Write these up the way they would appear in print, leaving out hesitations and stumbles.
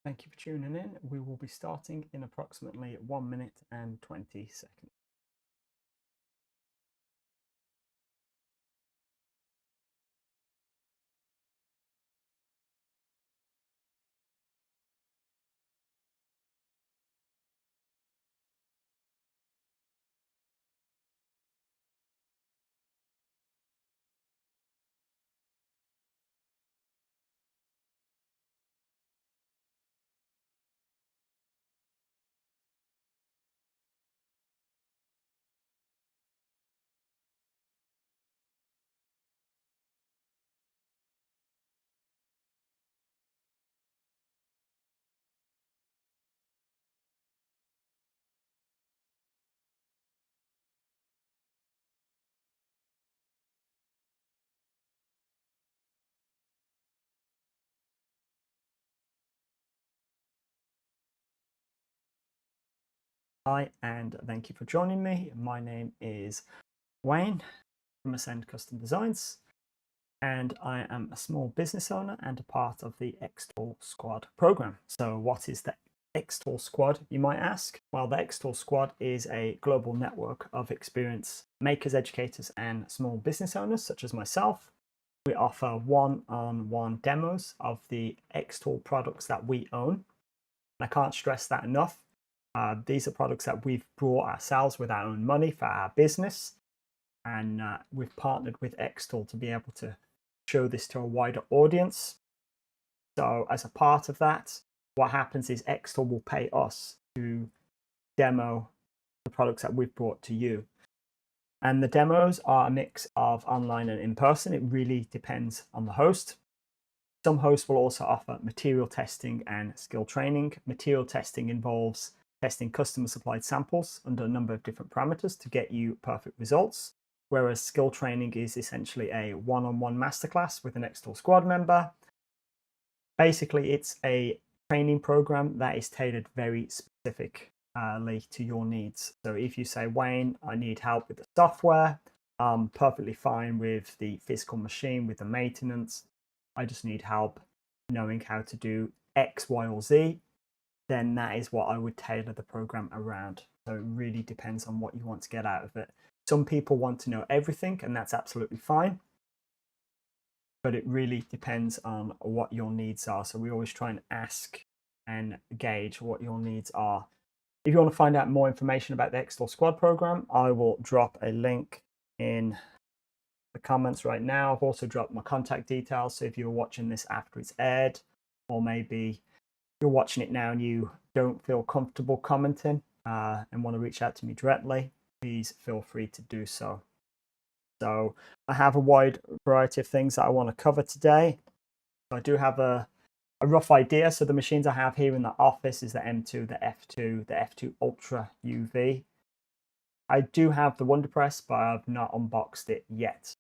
Thank you for tuning in. We will be starting in approximately 1 minute and 20 seconds. Hi, and thank you for joining me. My name is Wayne from Ascend Custom Designs, and I am a small business owner and a part of the xTool Squad program. So what is the xTool Squad, you might ask? Well, the xTool Squad is a global network of experienced makers, educators, and small business owners such as myself. We offer one-on-one demos of the xTool products that we own. I can't stress that enough. These are products that we've brought ourselves with our own money for our business, and we've partnered with xTool to be able to show this to a wider audience. So as a part of that, what happens is xTool will pay us to demo the products that we've brought to you. And the demos are a mix of online and in person. It really depends on the host. Some hosts will also offer material testing and skill training. Material testing involves testing customer supplied samples under a number of different parameters to get you perfect results, whereas skill training is essentially a one-on-one masterclass with an xTool squad member. Basically, it's a training program that is tailored very specifically to your needs. So if you say, Wayne, I need help with the software, I'm perfectly fine with the physical machine, with the maintenance, I just need help knowing how to do X, Y, or Z, then that is what I would tailor the program around. So it really depends on what you want to get out of it. Some people want to know everything, and that's absolutely fine. But it really depends on what your needs are. So we always try and ask and gauge what your needs are. If you want to find out more information about the xTool Squad program, I will drop a link in the comments right now. I've also dropped my contact details, so if you're watching this after it's aired, or maybe you're watching it now and you don't feel comfortable commenting and want to reach out to me directly, please feel free to do so. So I have a wide variety of things that I want to cover today. I do have a rough idea. So the machines I have here in the office is the M2, the F2, the F2 Ultra UV. I do have the Wonderpress, but I've not unboxed it yet.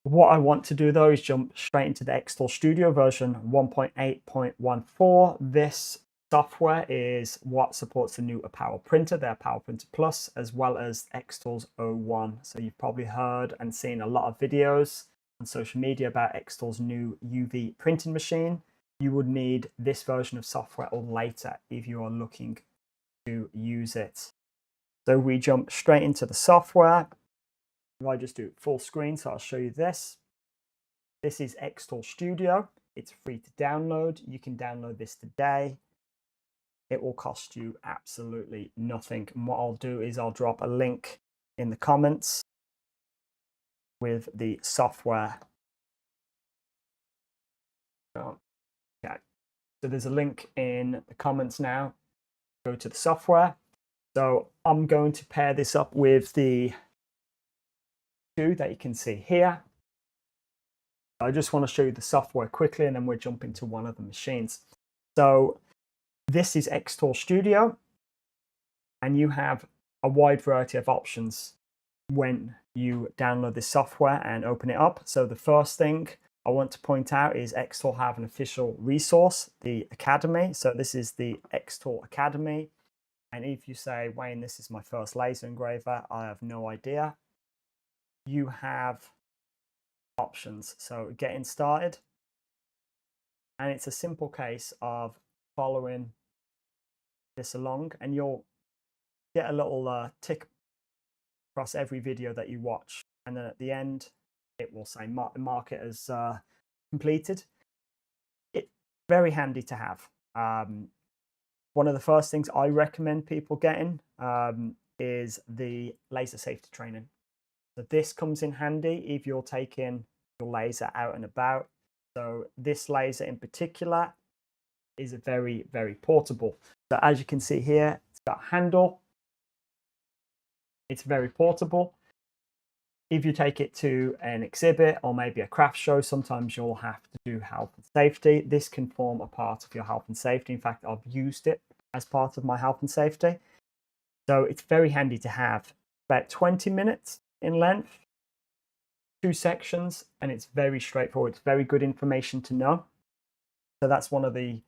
What I want to do though is jump straight into the xTool Studio version 1.8.14. This software is what supports the new Apparel Printer, their Apparel Printer Plus, as well as xTool's O1. So you've probably heard and seen a lot of videos on social media about xTool's new UV printing machine. You would need this version of software or later if you are looking to use it. So we jump straight into the software. If I just do full screen, so I'll show you this. This is xTool Studio. It's free to download. You can download this today. It will cost you absolutely nothing. And what I'll do is I'll drop a link in the comments with the software. Okay, so there's a link in the comments now. Go to the software. So I'm going to pair this up with the two that you can see here. I just want to show you the software quickly and then we'll jump into one of the machines. So this is xTool Studio, and you have a wide variety of options when you download this software and open it up. So the first thing I want to point out is xTool have an official resource, the Academy. So this is the xTool Academy. And if you say, Wayne, this is my first laser engraver, I have no idea, you have options. So getting started, And it's a simple case of following this along, and you'll get a little tick across every video that you watch. And then at the end, it will say mark it as completed. It's very handy to have. One of the first things I recommend people getting is the laser safety training. So this comes in handy if you're taking your laser out and about. So this laser in particular is very, very portable. So as you can see here, it's got a handle. It's very portable. If you take it to an exhibit or maybe a craft show, sometimes you'll have to do health and safety. This can form a part of your health and safety. In fact, I've used it as part of my health and safety. So it's very handy to have. About 20 minutes in length, 2 sections, and it's very straightforward. It's very good information to know. So that's one of the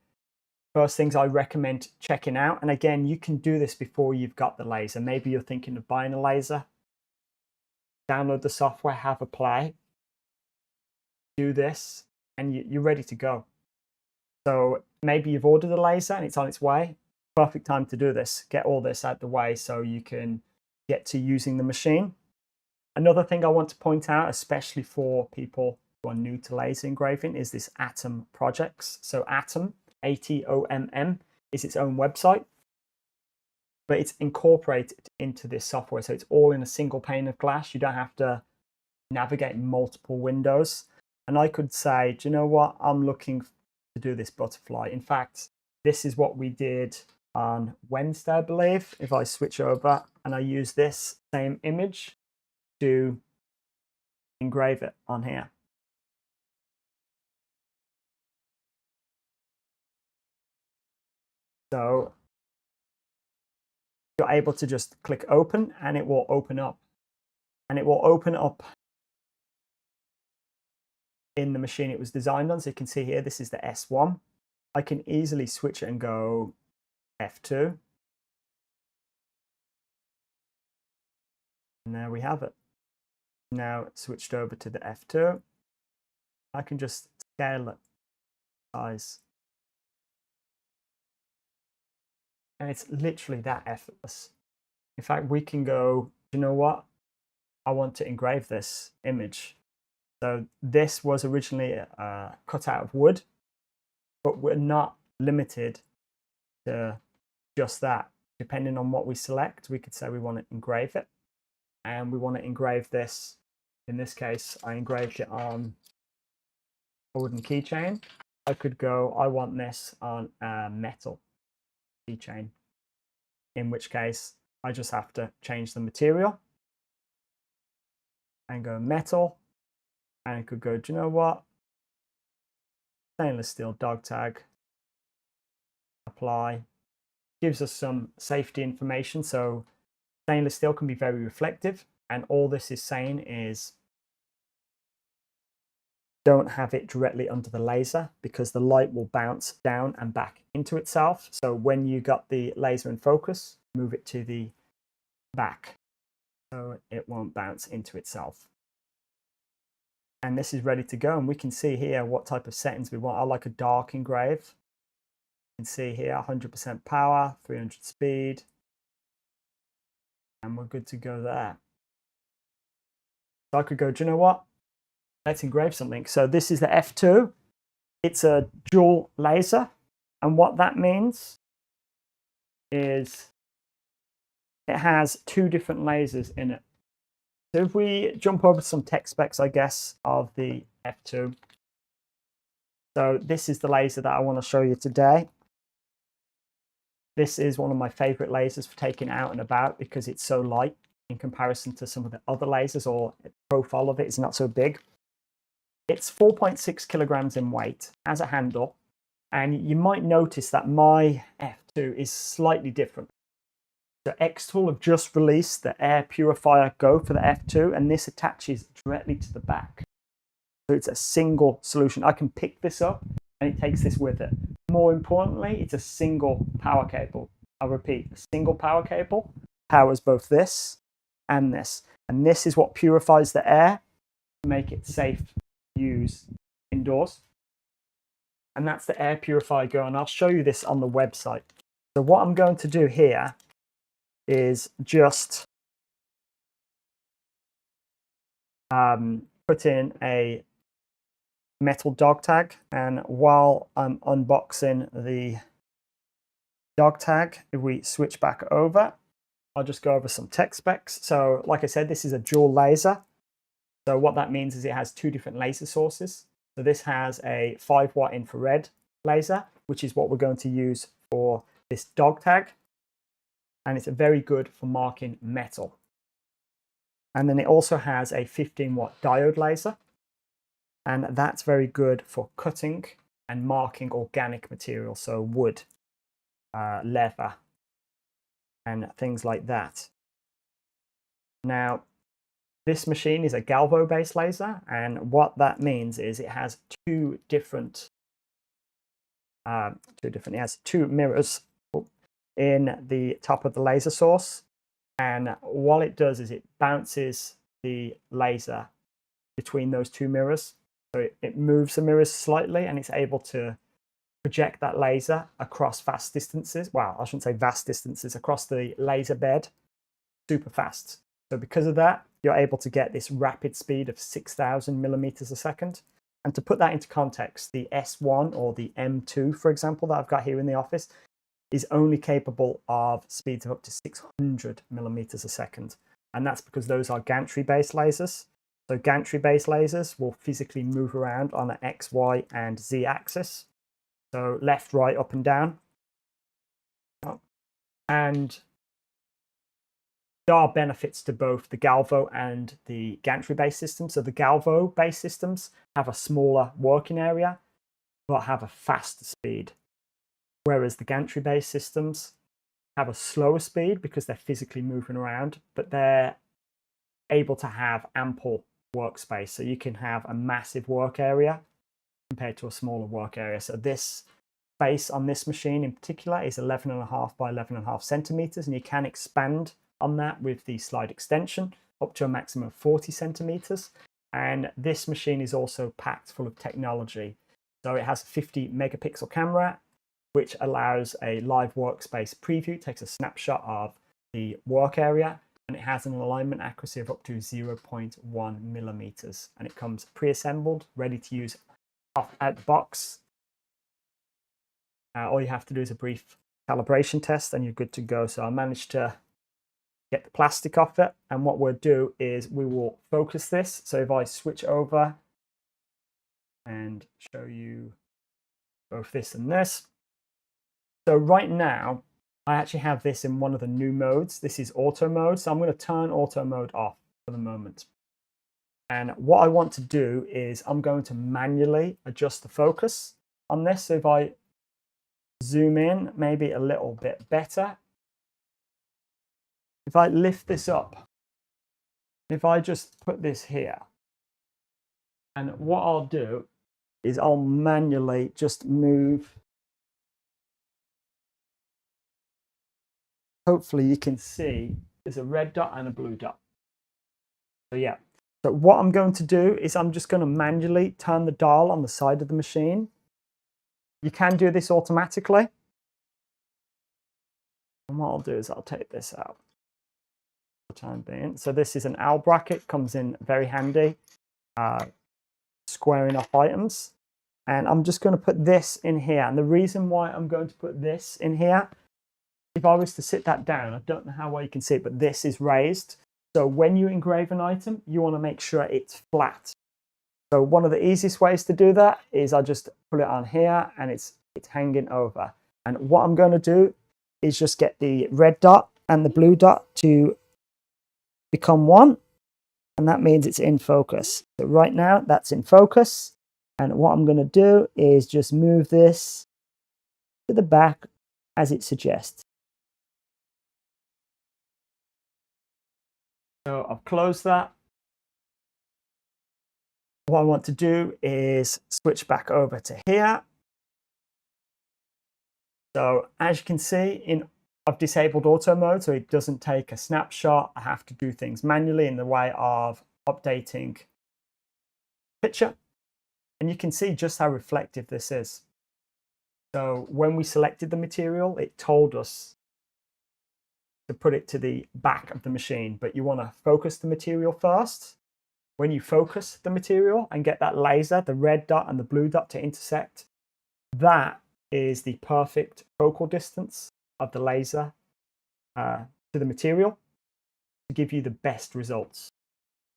first things I recommend checking out. And again, you can do this before you've got the laser. Maybe you're thinking of buying a laser. Download the software, have a play, do this, and you're ready to go. So maybe you've ordered a laser and it's on its way. Perfect time to do this. Get all this out the way so you can get to using the machine. Another thing I want to point out, especially for people who are new to laser engraving, is this Atom projects. So Atom, ATOMM, is its own website, but it's incorporated into this software. So it's all in a single pane of glass. You don't have to navigate multiple windows. And I could say, do you know what? I'm looking to do this butterfly. In fact, this is what we did on Wednesday, I believe. If I switch over and I use this same image to engrave it on here. So you're able to just click open and it will open up. And it will open up in the machine it was designed on. So you can see here, this is the S1. I can easily switch it and go F2. And there we have it. Now it's switched over to the F2. I can just scale it size. And it's literally that effortless. In fact, we can go, you know what? I want to engrave this image. So this was originally cut out of wood, but we're not limited to just that. Depending on what we select, we could say we want to engrave it. And we want to engrave this. In this case, I engraved it on a wooden keychain. I could go, I want this on a metal keychain, in which case I just have to change the material and go metal, and I could go, do you know what? Stainless steel dog tag, apply, gives us some safety information. So stainless steel can be very reflective, and all this is saying is don't have it directly under the laser because the light will bounce down and back into itself. So when you got the laser in focus, move it to the back so it won't bounce into itself. And this is ready to go, and we can see here what type of settings we want. I like a dark engrave. You can see here 100% power, 300 speed, and we're good to go there. So I could go, do you know what? Let's engrave something. So this is the F2. It's a dual laser, and what that means is it has 2 different lasers in it. So if we jump over some tech specs, I guess, of the F2. So this is the laser that I want to show you today. This is one of my favorite lasers for taking out and about because it's so light in comparison to some of the other lasers, or the profile of it is not so big. It's 4.6 kilograms in weight, has a handle, and you might notice that my F2 is slightly different. So xTool have just released the Air Purifier Go for the F2, and this attaches directly to the back. So it's a single solution. I can pick this up and it takes this with it. More importantly, it's a single power cable. I'll repeat, a single power cable powers both this and this. And this is what purifies the air to make it safe to use indoors. and that's the air purifier going. I'll show you this on the website. So what I'm going to do here is just put in a metal dog tag, and while I'm unboxing the dog tag, if we switch back over, I'll just go over some tech specs. So like I said, this is a dual laser. So what that means is it has two different laser sources. So this has a 5-watt infrared laser, which is what we're going to use for this dog tag. And it's very good for marking metal. And then it also has a 15-watt diode laser. And that's very good for cutting and marking organic material, so wood, leather, and things like that. Now, this machine is a galvo-based laser, and what that means is it has two different it has two mirrors in the top of the laser source, and what it does is it bounces the laser between those two mirrors. So it moves the mirrors slightly, and it's able to project that laser across vast distances. Well, I shouldn't say vast distances, across the laser bed super fast. So because of that, you're able to get this rapid speed of 6,000 millimeters a second. And to put that into context, the S1 or the M2, for example, that I've got here in the office, is only capable of speeds of up to 600 millimeters a second. And that's because those are gantry-based lasers. So gantry-based lasers will physically move around on an X, Y, and Z axis. So left, right, up, and down. And there are benefits to both the Galvo and the gantry-based systems. So the Galvo-based systems have a smaller working area, but have a faster speed. Whereas the gantry-based systems have a slower speed because they're physically moving around, but they're able to have ample workspace. So you can have a massive work area compared to a smaller work area. So this space on this machine in particular is 11.5 by 11.5 centimeters, and you can expand on that with the slide extension up to a maximum of 40 centimeters. And this machine is also packed full of technology. So it has a 50 megapixel camera, which allows a live workspace preview. It takes a snapshot of the work area, and it has an alignment accuracy of up to 0.1 millimeters. And it comes pre-assembled, ready to use out the box. All you have to do is a brief calibration test and you're good to go. So I managed to get the plastic off it, and what we'll do is we will focus this. So if I switch over and show you both this and this. So right now, I actually have this in one of the new modes. This is auto mode. So I'm going to turn auto mode off for the moment. And what I want to do is I'm going to manually adjust the focus on this. So if I zoom in maybe a little bit better, if I lift this up, if I just put this here, and what I'll do is I'll manually just move. Hopefully you can see there's a red dot and a blue dot. So yeah, so what I'm going to do is I'm just going to manually turn the dial on the side of the machine. You can do this automatically. And what I'll do is I'll take this out for the time being. So this is an L bracket, comes in very handy, squaring off items. And I'm just going to put this in here. And the reason why I'm going to put this in here, if I was to sit that down, I don't know how well you can see it, but this is raised. So when you engrave an item, you want to make sure it's flat. So one of the easiest ways to do that is I just put it on here and it's hanging over. And what I'm going to do is just get the red dot and the blue dot to become one. And that means it's in focus. So right now that's in focus. And what I'm going to do is just move this to the back as it suggests. So I've closed that. What I want to do is switch back over to here. So as you can see, I've disabled auto mode, so it doesn't take a snapshot. I have to do things manually in the way of updating picture. And you can see just how reflective this is. So when we selected the material, it told us to put it to the back of the machine, but you want to focus the material first. When you focus the material and get that laser, the red dot and the blue dot to intersect, that is the perfect focal distance of the laser to the material to give you the best results.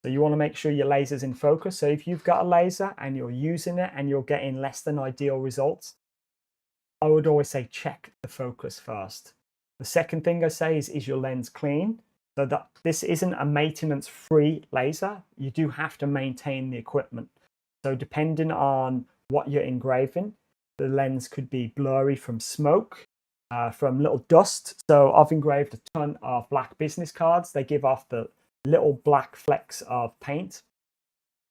So you want to make sure your laser's in focus. So if you've got a laser and you're using it and you're getting less than ideal results, I would always say check the focus first. The second thing I say is your lens clean? So that this isn't a maintenance-free laser. You do have to maintain the equipment. So depending on what you're engraving, the lens could be blurry from smoke, from little dust. So I've engraved a ton of black business cards. They give off the little black flecks of paint,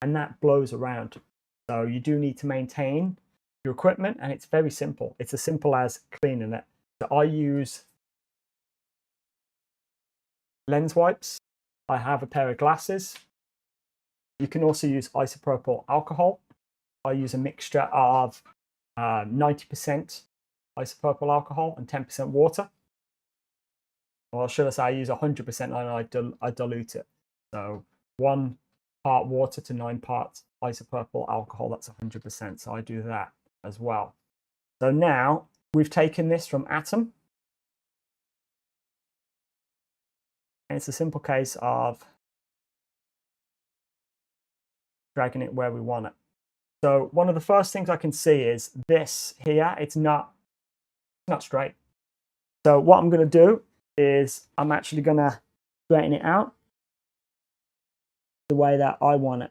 and that blows around. So you do need to maintain your equipment, and it's very simple. It's as simple as cleaning it. So I use lens wipes. I have a pair of glasses. You can also use isopropyl alcohol. I use a mixture of 90% isopropyl alcohol and 10% water. Or should I say I use 100% and I dilute it. So 1 part water to 9 parts isopropyl alcohol, that's 100%. So I do that as well. So now we've taken this from atom. And it's a simple case of dragging it where we want it. So one of the first things I can see is this here, it's not straight. So what I'm going to do is I'm actually going to straighten it out the way that I want it.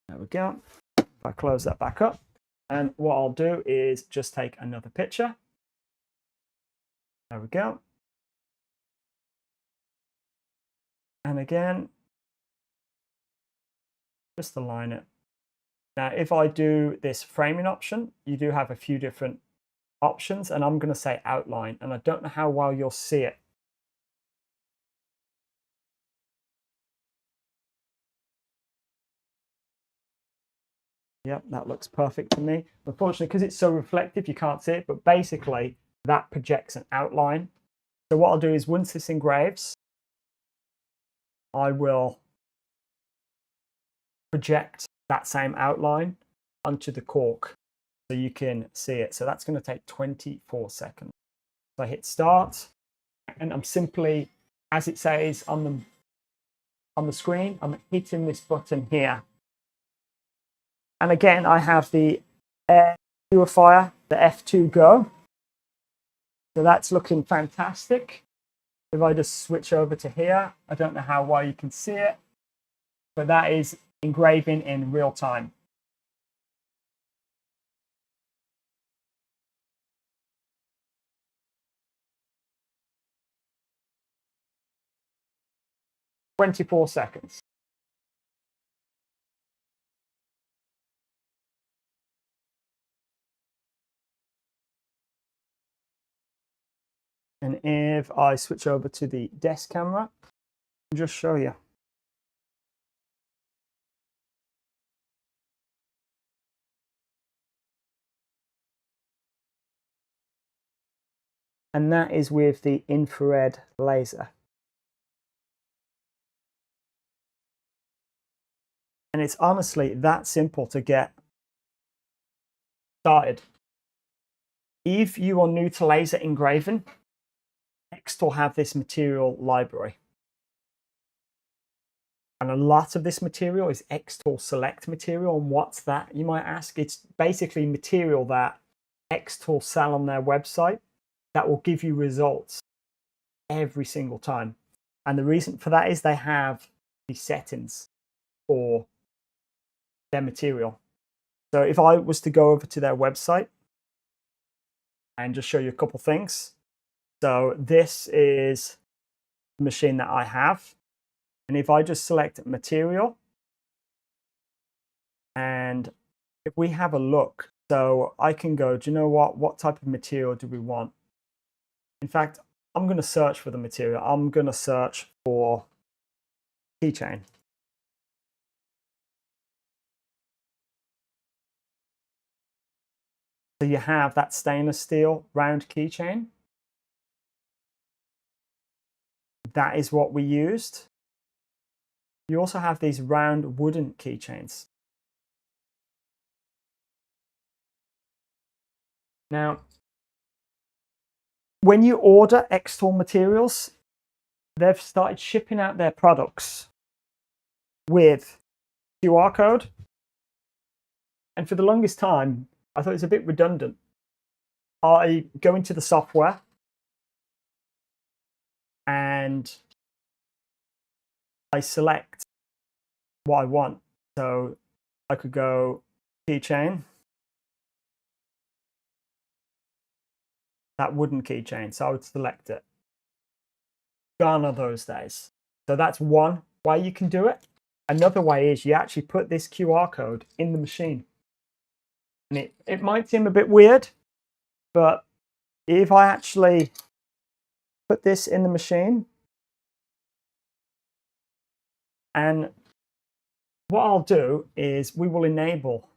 There we go. If I close that back up, and what I'll do is just take another picture. There we go. And again, just align it. Now, if I do this framing option, you do have a few different options, and I'm going to say outline, and I don't know how well you'll see it. Yep, that looks perfect to me. Unfortunately, because it's so reflective, you can't see it, but basically that projects an outline. So what I'll do is once this engraves, I will project that same outline onto the cork so you can see it. So that's going to take 24 seconds. So I hit start, and I'm simply, as it says on the screen, I'm hitting this button here. And again, I have the air purifier, the F2 Go. So that's looking fantastic. If I just switch over to here, I don't know how well you can see it, but that is engraving in real time. "24 seconds. And if I switch over to the desk camera, I'll just show you. And that is with the infrared laser. And it's honestly that simple to get started. If you are new to laser engraving, xTool have this material library. And a lot of this material is xTool select material. And what's that, you might ask? It's basically material that xTool sell on their website that will give you results every single time. And the reason for that is they have the settings for their material. So if I was to go over to their website and just show you a couple things. So this is the machine that I have. And if I just select material, and if we have a look, so I can go, do you know what type of material do we want? In fact, I'm going to search for the material. I'm going to search for keychain. So you have that stainless steel round keychain. That is what we used. You also have these round wooden keychains. Now, when you order xTool materials, they've started shipping out their products with QR code. And for the longest time, I thought it was a bit redundant. I go into the software and I select what I want. So I could go keychain, that wooden keychain. So I would select it. Gone are those days. So that's one way you can do it. Another way is you actually put this QR code in the machine. And it might seem a bit weird, but if I actually put this in the machine, and what I'll do is we will enable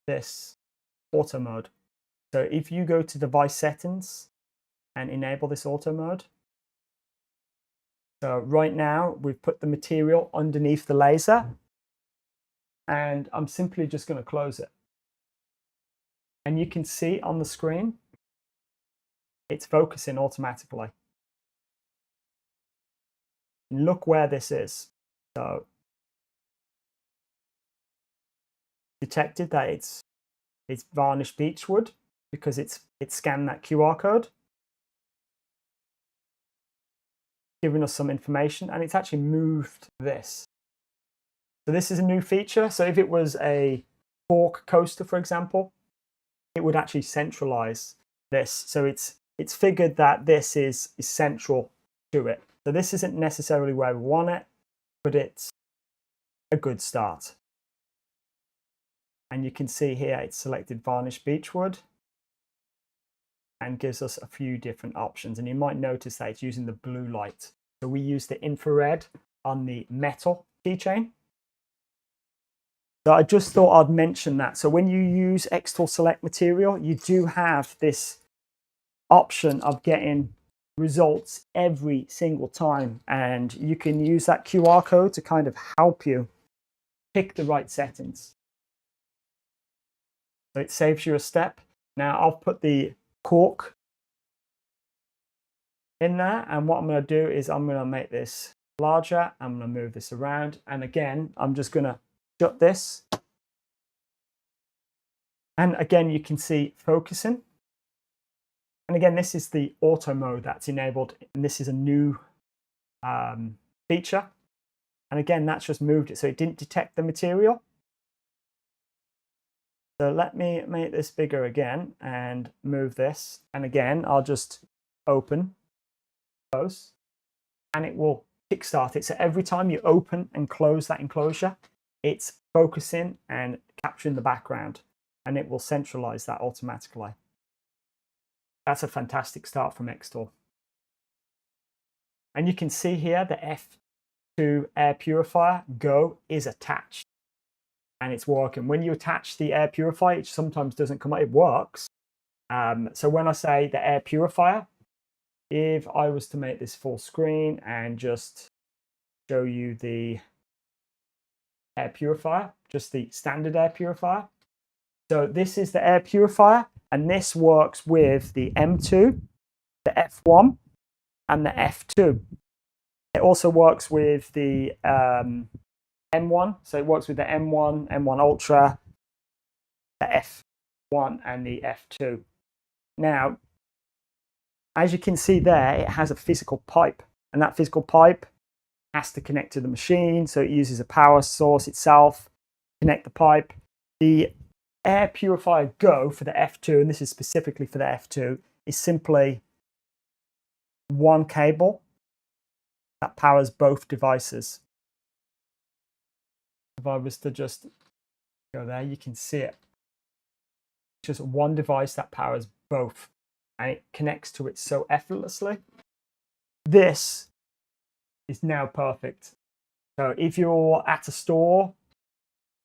this auto mode. So if you go to device settings and enable this auto mode, so right now we've put the material underneath the laser, and I'm simply just going to close it. And you can see on the screen, it's focusing automatically. And look where this is. So detected that it's varnished beechwood because it scanned that QR code, giving us some information, and it's actually moved this. So this is a new feature. So if it was a fork coaster, for example, it would actually centralize this. So it's figured that this is central to it. So this isn't necessarily where we want it, but it's a good start. And you can see here it's selected varnished beechwood and gives us a few different options. And you might notice that it's using the blue light. So we use the infrared on the metal keychain. So I just thought I'd mention that. So when you use xTool Select Material, you do have this option of getting results every single time. And you can use that QR code to kind of help you pick the right settings. So it saves you a step. Now I'll put the cork in there. And what I'm going to do is I'm going to make this larger. I'm going to move this around. And again, I'm just going to shut this. And again, you can see focusing. And again, this is the auto mode that's enabled. And this is a new feature. And again, that's just moved it. So it didn't detect the material. So let me make this bigger again and move this. And again, I'll just open, close, and it will kickstart it. So every time you open and close that enclosure, it's focusing and capturing the background, and it will centralize that automatically. That's a fantastic start from xTool. And you can see here the F2 air purifier Go is attached. And it's working. When you attach the air purifier, it sometimes doesn't come out, it works. So when I say the air purifier, if I was to make this full screen and just show you the air purifier, just the standard air purifier. So this is the air purifier, and this works with the M2, the F1, and the F2. It also works with the M1, so it works with the M1, M1 Ultra, the F1 and the F2. Now, as you can see there, it has a physical pipe, and that physical pipe has to connect to the machine, so it uses a power source itself, connect the pipe. The air purifier Go for the F2, and this is specifically for the F2, is simply one cable that powers both devices. If I was to just go there, you can see it. Just one device that powers both, and it connects to it so effortlessly. This is now perfect. So if you're at a store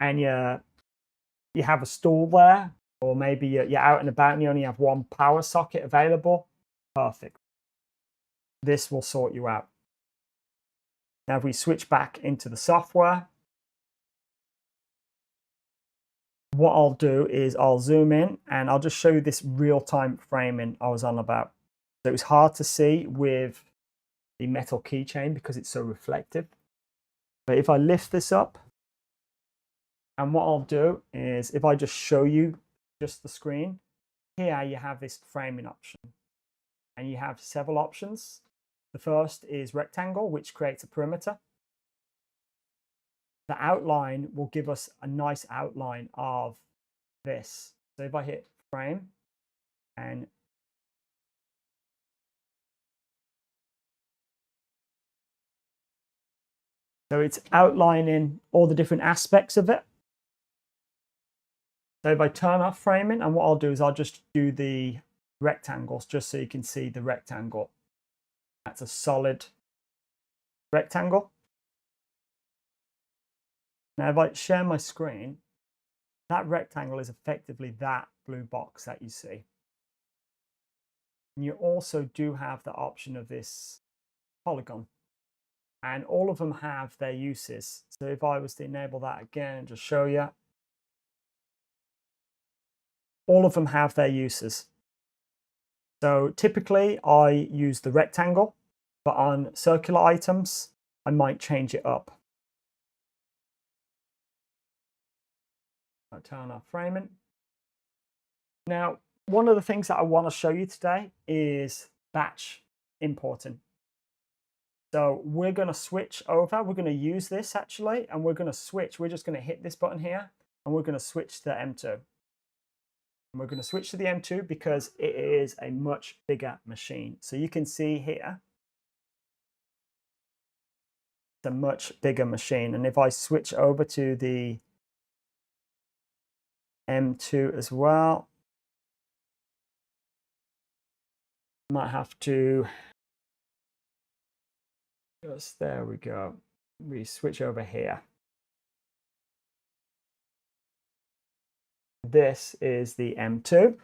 and you have a stall there or maybe you're out and about and you only have one power socket available. Perfect. This will sort you out. Now, if we switch back into the software, what I'll do is I'll zoom in and I'll just show you this real-time framing I was on about. So it was hard to see with the metal keychain because it's so reflective. But if I lift this up, and what I'll do is if I just show you just the screen, here you have this framing option. And you have several options. The first is rectangle, which creates a perimeter. The outline will give us a nice outline of this. So if I hit frame and so it's outlining all the different aspects of it. So if I turn off framing, and what I'll do is I'll just do the rectangles just so you can see the rectangle. That's a solid rectangle. Now if I share my screen, that rectangle is effectively that blue box that you see. And you also do have the option of this polygon. And all of them have their uses. So if I was to enable that again and just show you, all of them have their uses. So typically I use the rectangle, but on circular items, I might change it up. I'll turn off framing. Now, one of the things that I want to show you today is batch importing. So we're going to switch over. We're going to use this actually, and we're going to switch. We're just going to hit this button here, and we're going to switch to M2. And we're going to switch to the M2 because it is a much bigger machine. So you can see here, it's a much bigger machine. And if I switch over to the M2 as well, I might have to just, there we go. We switch over here. This is the M2.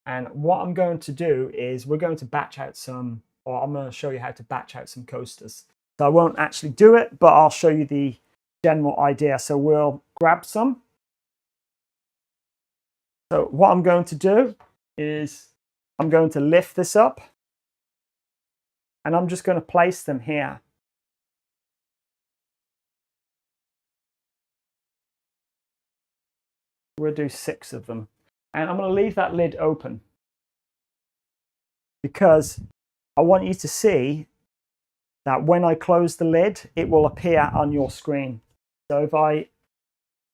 And what I'm going to do is we're going to batch out some, or I'm going to show you how to batch out some coasters. So I won't actually do it, but I'll show you the general idea. So we'll grab some. So what I'm going to do is I'm going to lift this up and I'm just going to place them here. We'll do 6 of them. And I'm going to leave that lid open because I want you to see that when I close the lid, it will appear on your screen. So if I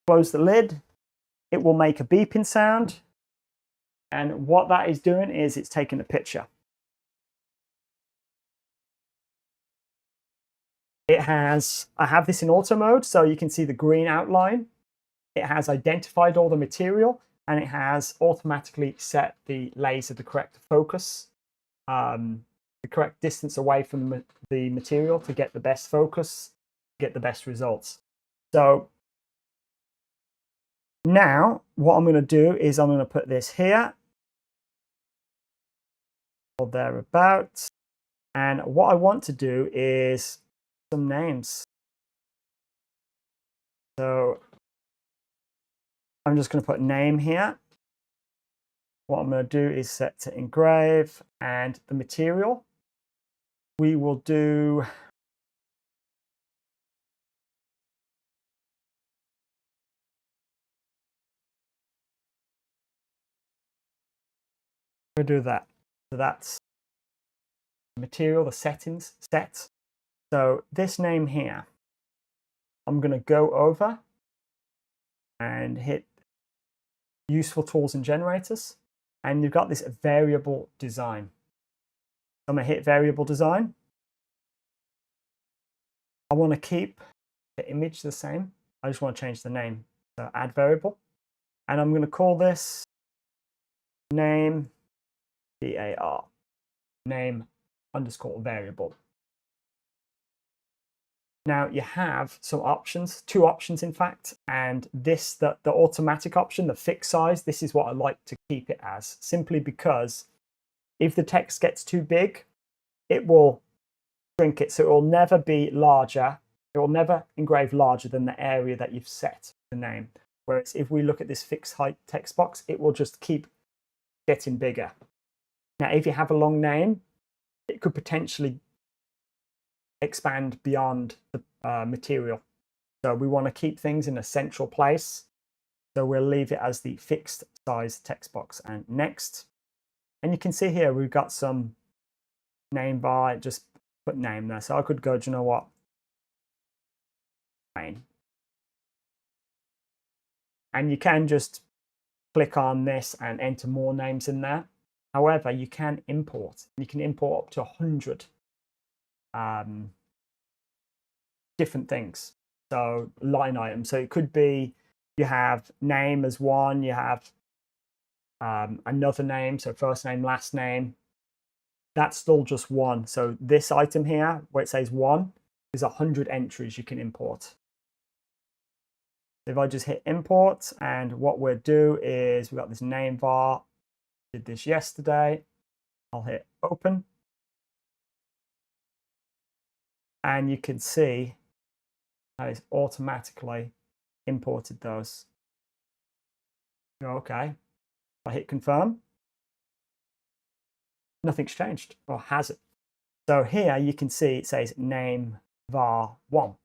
close the lid, it will make a beeping sound. And what that is doing is it's taking a picture. I have this in auto mode, so you can see the green outline. It has identified all the material, and it has automatically set the laser the correct focus, the correct distance away from the material to get the best focus, get the best results. So now what I'm going to do is I'm going to put this here or thereabouts. And what I want to do is some names. So I'm just going to put name here. What I'm going to do is set to engrave, and the material we will do that. So that's the material, the settings set. So this name here, I'm going to go over and hit useful tools and generators, and you've got this variable design. I'm going to hit variable design. I want to keep the image the same. I just want to change the name. So add variable, and I'm going to call this name var, name underscore variable. Now you have some options, two options in fact, and this, the automatic option, the fixed size, this is what I like to keep it as, simply because if the text gets too big, it will shrink it. So it will never be larger. It will never engrave larger than the area that you've set the name. Whereas if we look at this fixed height text box, it will just keep getting bigger. Now, if you have a long name, it could potentially expand beyond the material. So we want to keep things in a central place. So we'll leave it as the fixed size text box. And next, and you can see here we've got some name bar, just put name there. So I could go, do you know what? Wayne. And you can just click on this and enter more names in there. However, you can import. You can import up to 100 different things. So line items. So it could be you have name as one, you have another name, so first name, last name. That's still just one. So this item here, where it says one, is 100 entries you can import. If I just hit import, and what we'll do is we've got this name var, did this yesterday. I'll hit open. And you can see that it's automatically imported those. Okay. I hit confirm. Nothing's changed, or has it? So here you can see it says name var1.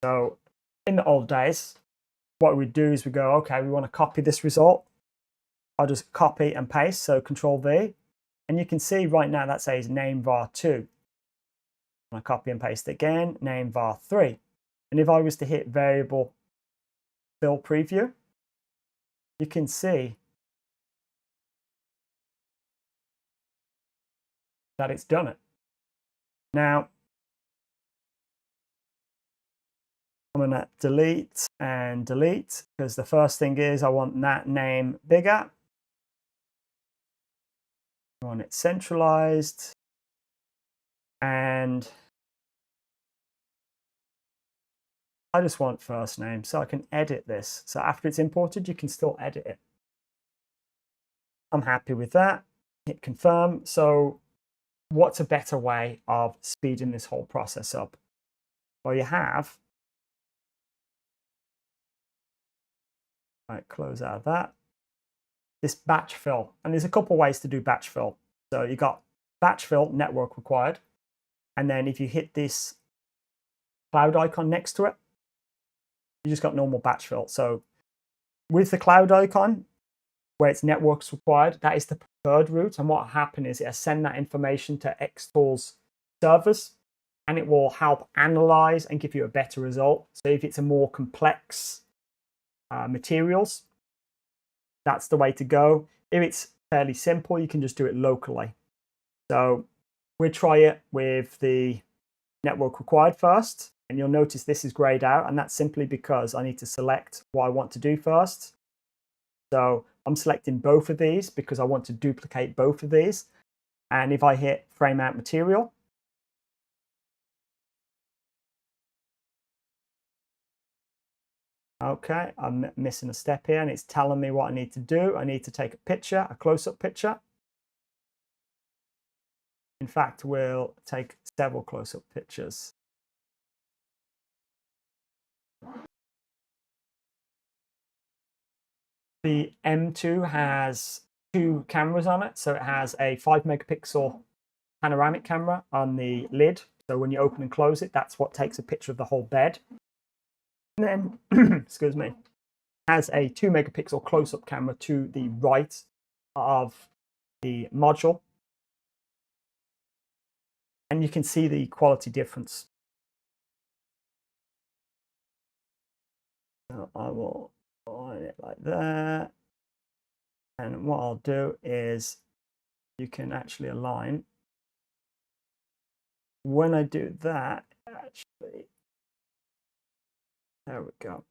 So in the old days, what we do is we go, okay, we want to copy this result. I'll just copy and paste, so Control V. And you can see right now that says name var2. I copy and paste again, name var3. And if I was to hit variable fill preview, you can see that it's done it. Now, I'm going to delete and delete, because the first thing is I want that name bigger. I want it centralized. And I just want first name, so I can edit this. So after it's imported, you can still edit it. I'm happy with that. Hit confirm. So what's a better way of speeding this whole process up? Well, you have, right, close out of that, this batch fill. And there's a couple ways to do batch fill. So you got batch fill, network required. And then if you hit this cloud icon next to it, you just got normal batch fill. So with the cloud icon, where it's networks required, that is the preferred route. And what will happen is it'll send that information to xTool's servers, and it will help analyze and give you a better result. So if it's a more complex materials, that's the way to go. If it's fairly simple, you can just do it locally. So we'll try it with the network required first, and you'll notice this is grayed out, and that's simply because I need to select what I want to do first. So I'm selecting both of these because I want to duplicate both of these. And if I hit frame out material, okay, I'm missing a step here, and it's telling me what I need to do. I need to take a picture, a close-up picture. In fact, we'll take several close-up pictures. The M2 has two cameras on it. So it has a 5 megapixel panoramic camera on the lid. So when you open and close it, that's what takes a picture of the whole bed. And then, excuse me, has a 2 megapixel close-up camera to the right of the module. And you can see the quality difference. So I will line it like that. And what I'll do is you can actually align. When I do that, actually, there we go.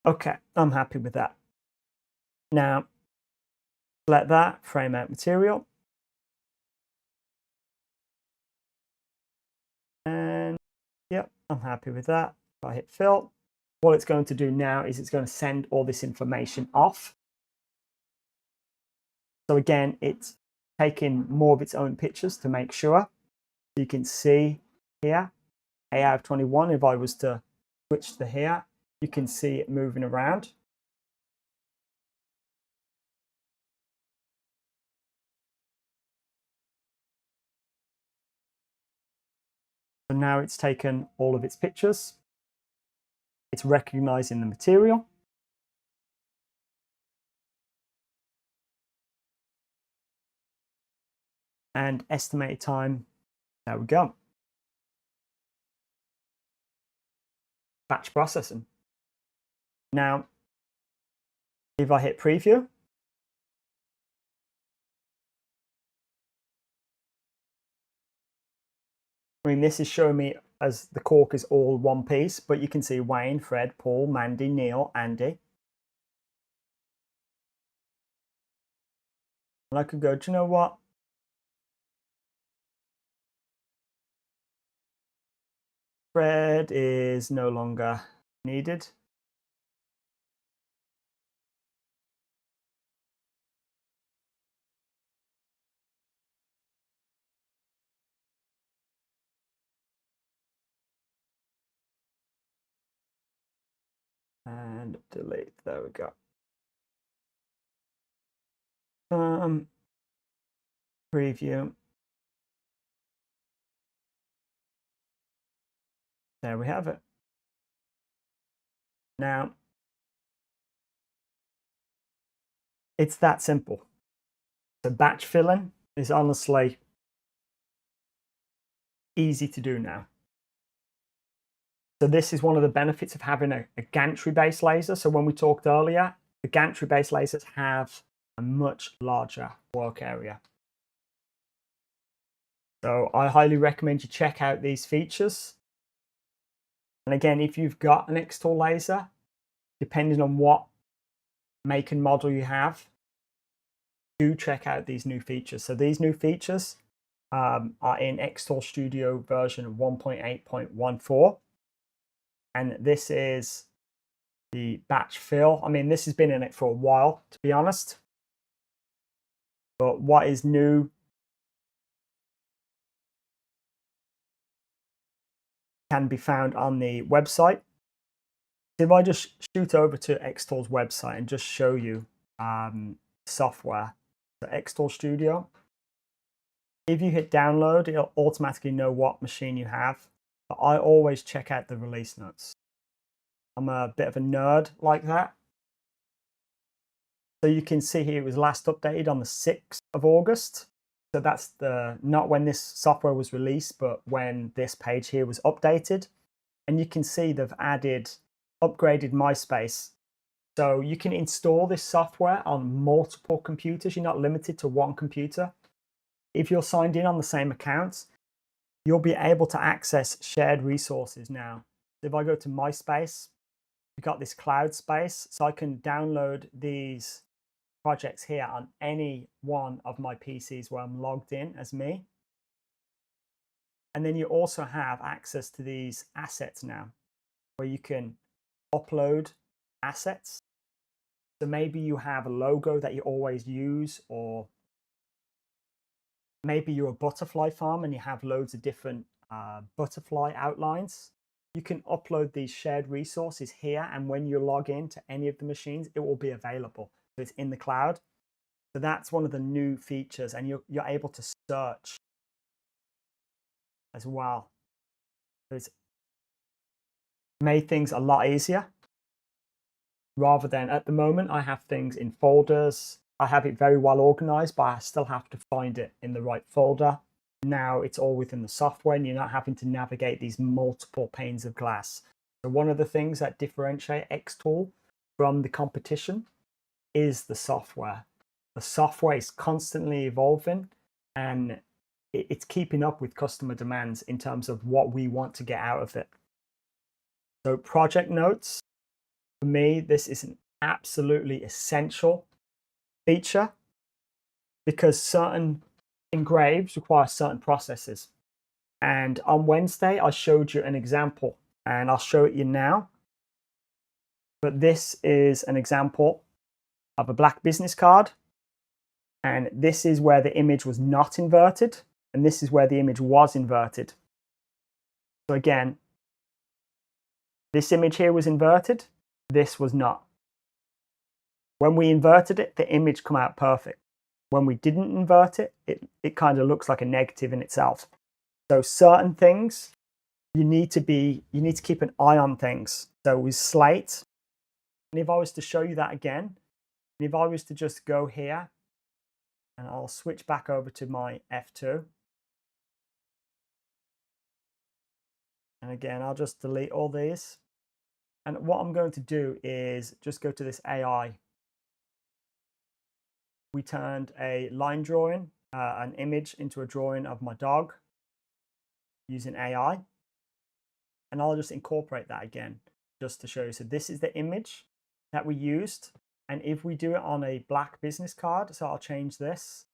Okay, I'm happy with that. Now, Select that, frame out material. And yep, I'm happy with that. If I hit fill, what it's going to do now is it's going to send all this information off. So again, it's taking more of its own pictures to make sure. You can see here, A out of 21, if I was to switch to here, you can see it moving around. So now it's taken all of its pictures. It's recognizing the material. And estimated time, there we go. Batch processing. Now, if I hit preview, I mean, this is showing me as the cork is all one piece, but you can see Wayne, Fred, Paul, Mandy, Neil, Andy. And I could go, do you know what? Fred is no longer needed. And delete, there we go. Preview. There we have it. Now, it's that simple. So batch filling is honestly easy to do now. So this is one of the benefits of having a gantry-based laser. So when we talked earlier, the gantry-based lasers have a much larger work area. So I highly recommend you check out these features. And again, if you've got an xTool laser, depending on what make and model you have, do check out these new features. So these new features are in xTool Studio version 1.8.14. And this is the batch fill. I mean, this has been in it for a while, to be honest. But what is new can be found on the website. If I just shoot over to xTool's website and just show you software, the xTool Studio, if you hit download, it'll automatically know what machine you have. But I always check out the release notes. I'm a bit of a nerd like that. So you can see here it was last updated on the 6th of August. So that's not when this software was released, but when this page here was updated. And you can see they've upgraded MySpace. So you can install this software on multiple computers. You're not limited to one computer. If you're signed in on the same account, you'll be able to access shared resources now. If I go to MySpace, we've got this cloud space, so I can download these projects here on any one of my PCs where I'm logged in as me. And then you also have access to these assets now, where you can upload assets. So maybe you have a logo that you always use, or maybe you're a butterfly farm and you have loads of different butterfly outlines. You can upload these shared resources here, and when you log in to any of the machines, it will be available. So it's in the cloud. So that's one of the new features, and you're able to search as well. So it's made things a lot easier. Rather than at the moment, I have things in folders. I have it very well organized, but I still have to find it in the right folder. Now it's all within the software, and you're not having to navigate these multiple panes of glass. So one of the things that differentiate xTool from the competition is the software. The software is constantly evolving, and it's keeping up with customer demands in terms of what we want to get out of it. So project notes, for me, this is an absolutely essential feature. because certain engraves require certain processes. And on Wednesday, I showed you an example, and I'll show it you now. But this is an example of a black business card. And this is where the image was not inverted. And this is where the image was inverted. So again, this image here was inverted. This was not. When we inverted it, the image came out perfect. When we didn't invert it, it kind of looks like a negative in itself. So certain things, you need to keep an eye on things. So with slate, and if I was to show you that again, and if I was to just go here, and I'll switch back over to my F2. And again, I'll just delete all these. And what I'm going to do is just go to this AI. We turned a line drawing, an image, into a drawing of my dog using AI. And I'll just incorporate that again, just to show you. So this is the image that we used. And if we do it on a black business card, so I'll change this.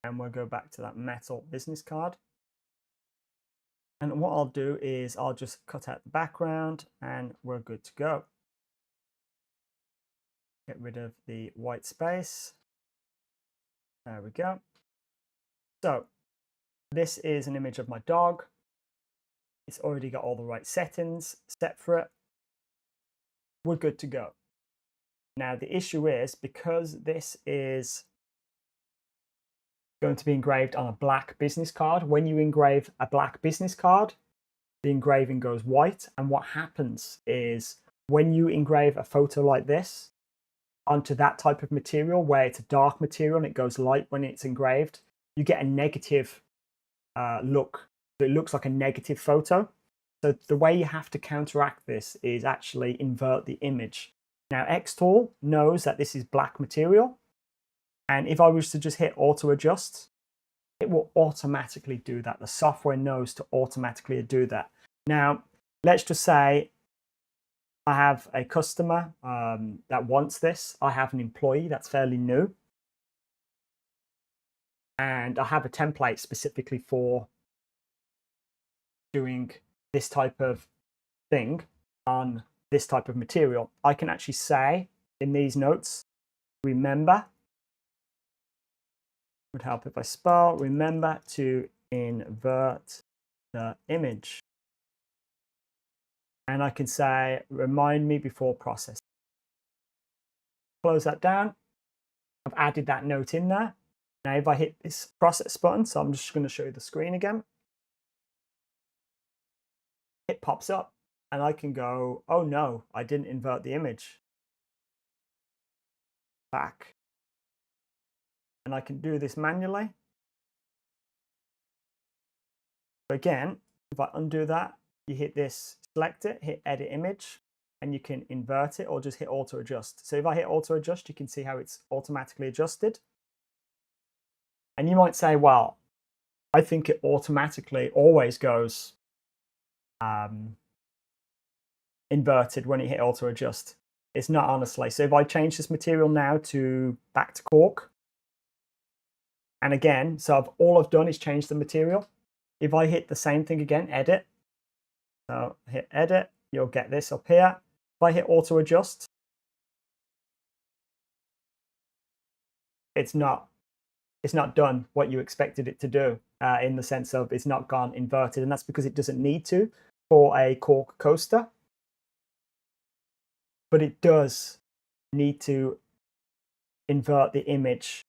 And we'll go back to that metal business card. And what I'll do is I'll just cut out the background and we're good to go. Get rid of the white space. There we go. So this is an image of my dog. It's already got all the right settings set for it. We're good to go. Now the issue is, because this is going to be engraved on a black business card, when you engrave a black business card, the engraving goes white. And what happens is, when you engrave a photo like this onto that type of material, where it's a dark material and it goes light when it's engraved, you get a negative look. So it looks like a negative photo. So the way you have to counteract this is actually invert the image. Now xTool knows that this is black material, and if I was to just hit auto adjust, it will automatically do that. The software knows to automatically do that. Now let's just say I have a customer that wants this. I have an employee that's fairly new, and I have a template specifically for doing this type of thing on this type of material. I can actually say in these notes, remember, would help if I spell, remember to invert the image. And I can say, remind me before processing. Close that down. I've added that note in there. Now if I hit this process button, so I'm just going to show you the screen again. It pops up and I can go, oh no, I didn't invert the image. Back. And I can do this manually. So again, if I undo that, you hit this, select it, hit edit image, and you can invert it or just hit auto adjust. So if I hit auto adjust, you can see how it's automatically adjusted. And you might say, well, I think it automatically always goes inverted when you hit auto adjust. It's not, honestly. So if I change this material now to back to cork, and again, so all I've done is change the material. If I hit the same thing again, edit, so hit edit, you'll get this up here. If I hit auto adjust, it's not done what you expected it to do, in the sense of it's not gone inverted, and that's because it doesn't need to for a cork coaster. But it does need to invert the image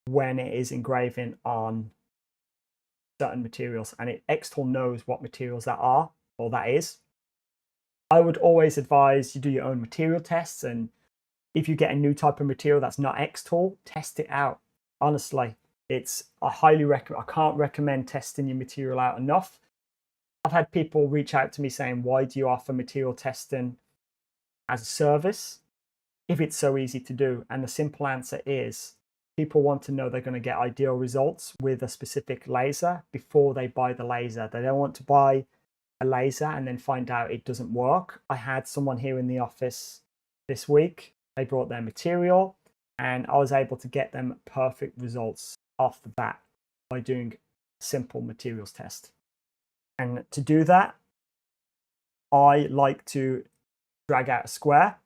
when it is engraving on certain materials, and xTool knows what materials that are, or that is. I would always advise you do your own material tests, and if you get a new type of material that's not xTool, test it out. Honestly, I highly recommend. I can't recommend testing your material out enough. I've had people reach out to me saying, why do you offer material testing as a service if it's so easy to do? And the simple answer is, people want to know they're going to get ideal results with a specific laser before they buy the laser. They don't want to buy a laser and then find out it doesn't work. I had someone here in the office this week. They brought their material and I was able to get them perfect results off the bat by doing a simple materials test. And to do that, I like to drag out a square.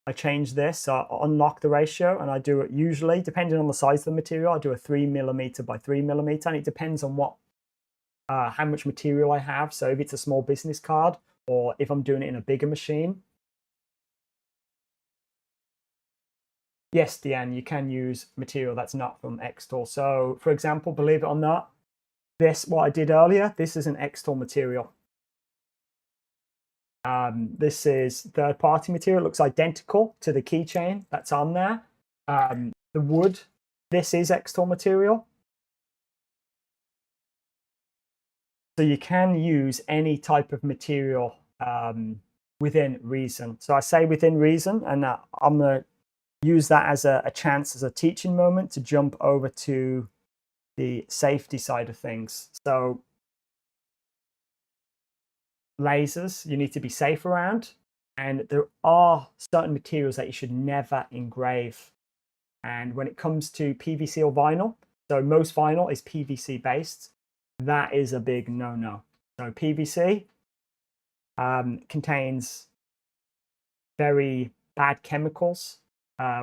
I change this, I unlock the ratio, and I do it usually, depending on the size of the material, I do a 3mm by 3mm, and it depends on what how much material I have. So if it's a small business card, or if I'm doing it in a bigger machine. Yes, Deanne, you can use material that's not from xTool. So for example, believe it or not, what I did earlier, this is an xTool material. This is third-party material. It looks identical to the keychain that's on there. The wood, this is xTool material. So you can use any type of material within reason. So I say within reason, and I'm going to use that as a chance, as a teaching moment, to jump over to the safety side of things. So lasers, you need to be safe around, and there are certain materials that you should never engrave. And when it comes to PVC or vinyl, so most vinyl is PVC based, that is a big no-no. So PVC contains very bad chemicals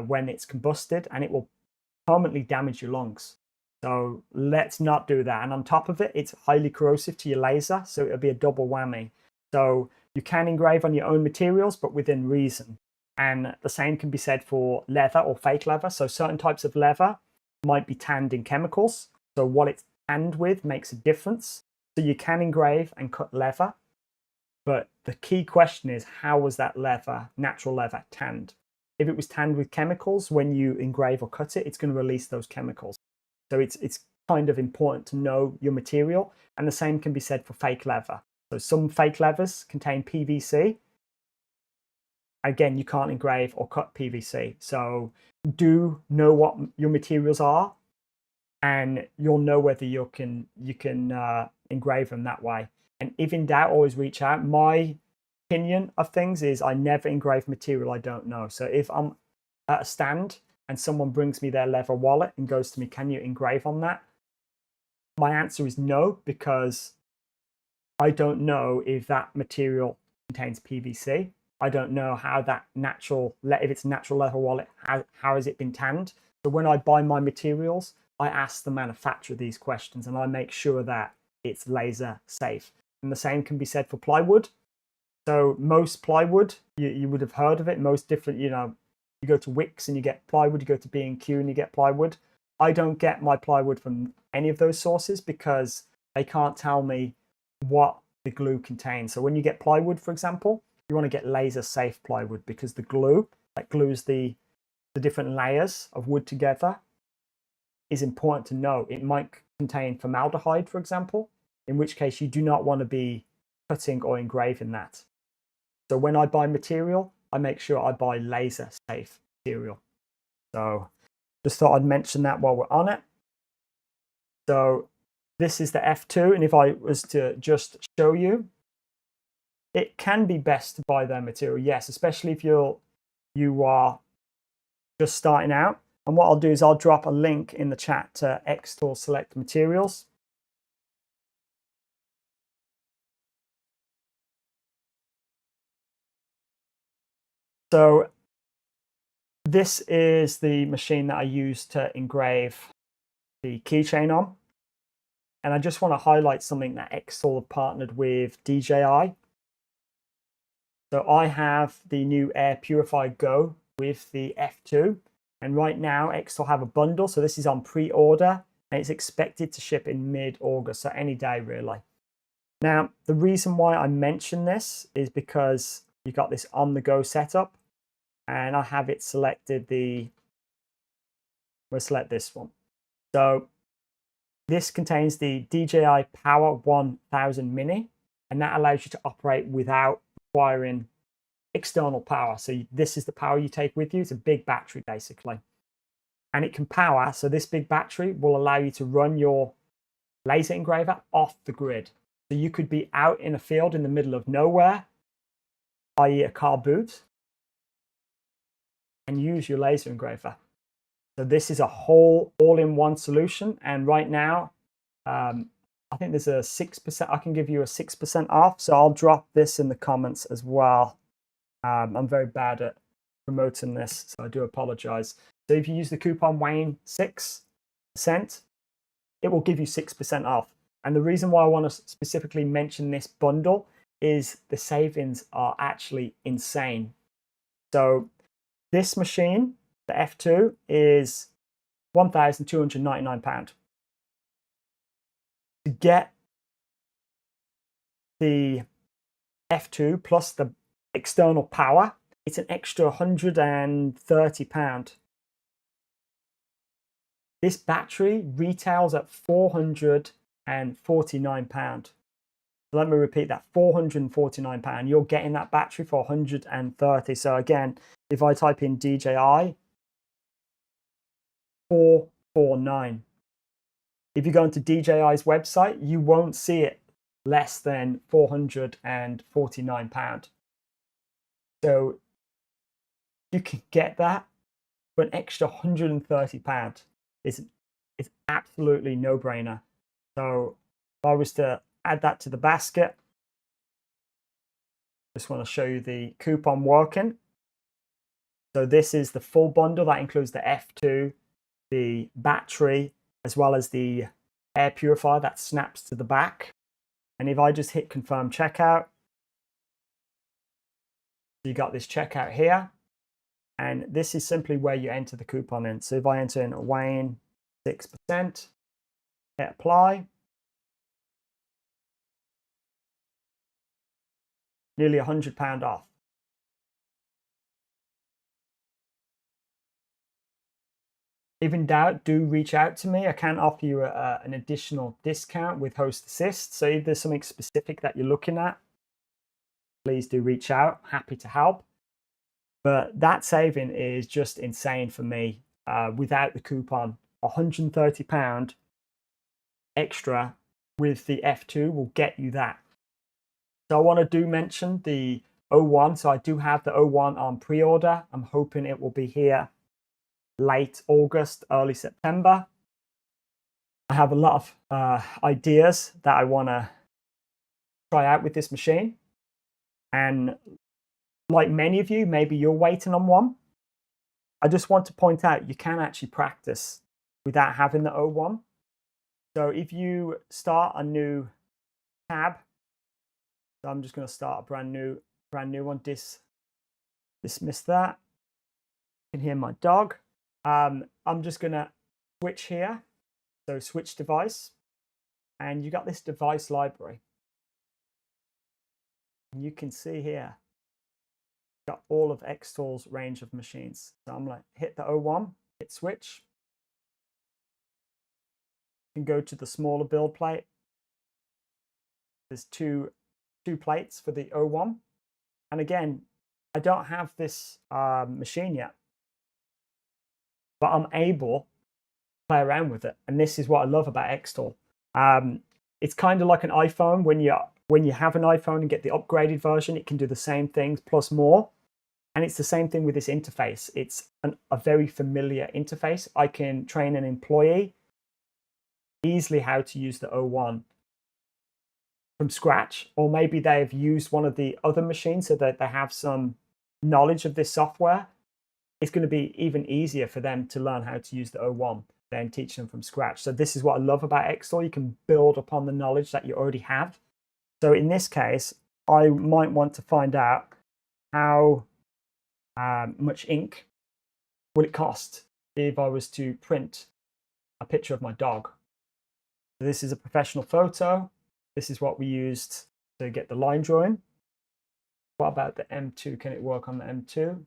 when it's combusted, and it will permanently damage your lungs. So let's not do that. And on top of it, it's highly corrosive to your laser, so it'll be a double whammy. So you can engrave on your own materials, but within reason. And the same can be said for leather or fake leather. So certain types of leather might be tanned in chemicals. So what it's tanned with makes a difference. So you can engrave and cut leather. But the key question is, how was that leather, natural leather, tanned? If it was tanned with chemicals, when you engrave or cut it, it's going to release those chemicals. So it's kind of important to know your material. And the same can be said for fake leather. So some fake leathers contain PVC. Again, you can't engrave or cut PVC. So do know what your materials are, and you'll know whether you can engrave them that way. And if in doubt, always reach out. My opinion of things is I never engrave material I don't know. So if I'm at a stand and someone brings me their leather wallet and goes to me, can you engrave on that? My answer is no, because I don't know if that material contains PVC. I don't know how that if it's a natural leather wallet, how has it been tanned? So when I buy my materials, I ask the manufacturer these questions, and I make sure that it's laser safe. And the same can be said for plywood. So most plywood, you would have heard of it. Most different, you go to Wix and you get plywood, you go to B&Q and you get plywood. I don't get my plywood from any of those sources because they can't tell me what the glue contains. So when you get plywood, for example, you want to get laser safe plywood, because the glue that glues the different layers of wood together is important to know. It might contain formaldehyde, for example, in which case you do not want to be cutting or engraving that. So when I buy material, I make sure I buy laser safe material. So just thought I'd mention that while we're on it. So this is the F2, and if I was to just show you, it can be best to buy their material, yes, especially if you are just starting out. And what I'll do is I'll drop a link in the chat to xTool Select Materials. So this is the machine that I use to engrave the keychain on. And I just want to highlight something that xTool have partnered with DJI. So I have the new Air Purifier Go with the F2. And right now, xTool have a bundle. So this is on pre-order, and it's expected to ship in mid-August, so any day, really. Now, the reason why I mention this is because you got this on-the-go setup, and I have it selected we'll select this one. So this contains the DJI Power 1000 Mini, and that allows you to operate without requiring external power. So this is the power you take with you. It's a big battery, basically. And it can power, so this big battery will allow you to run your laser engraver off the grid. So you could be out in a field in the middle of nowhere, i.e. a car boot, and use your laser engraver. So this is a whole all-in-one solution. And right now, I think there's a 6%. I can give you a 6% off. So I'll drop this in the comments as well. I'm very bad at promoting this, so I do apologize. So if you use the coupon Wayne 6%, it will give you 6% off. And the reason why I want to specifically mention this bundle is the savings are actually insane. So this machine, the F2, is £1,299. To get the F2 plus the external power, it's an extra £130. This battery retails at £449. Let me repeat that, £449. You're getting that battery for £130. So again, if I type in DJI, 449. If you go into DJI's website, you won't see it less than £449. So you can get that for an extra £130. It's absolutely no-brainer. So if I was to add that to the basket, just want to show you the coupon working. So this is the full bundle that includes the F2, the battery, as well as the air purifier that snaps to the back. And if I just hit confirm checkout, you got this checkout here. And this is simply where you enter the coupon in. So if I enter in Wayne 6%, hit apply, nearly £100 off. If in doubt, do reach out to me. I can offer you an additional discount with Host Assist. So if there's something specific that you're looking at, please do reach out. Happy to help. But that saving is just insane for me. Without the coupon, £130 extra with the F2 will get you that. So I want to mention the 01. So I do have the 01 on pre-order. I'm hoping it will be here late August, early September. I have a lot of ideas that I want to try out with this machine. And like many of you, maybe you're waiting on one. I just want to point out you can actually practice without having the 01. So if you start a new tab, so I'm just going to start a brand new one. Dismiss that. You can hear my dog. I'm just going to switch here. So switch device. And you got this device library. And you can see here, got all of xTool's range of machines. So I'm like, hit the 01, hit switch. You can go to the smaller build plate. There's two plates for the 01. And again, I don't have this machine yet, but I'm able to play around with it. And this is what I love about xTool. It's kind of like an iPhone. When you have an iPhone and get the upgraded version, it can do the same things plus more. And it's the same thing with this interface. It's a very familiar interface. I can train an employee easily how to use the 01 from scratch, or maybe they've used one of the other machines so that they have some knowledge of this software. It's going to be even easier for them to learn how to use the 01 than teach them from scratch. So this is what I love about xTool. You can build upon the knowledge that you already have. So in this case, I might want to find out how much ink will it cost if I was to print a picture of my dog. So this is a professional photo. This is what we used to get the line drawing. What about the M2? Can it work on the M2?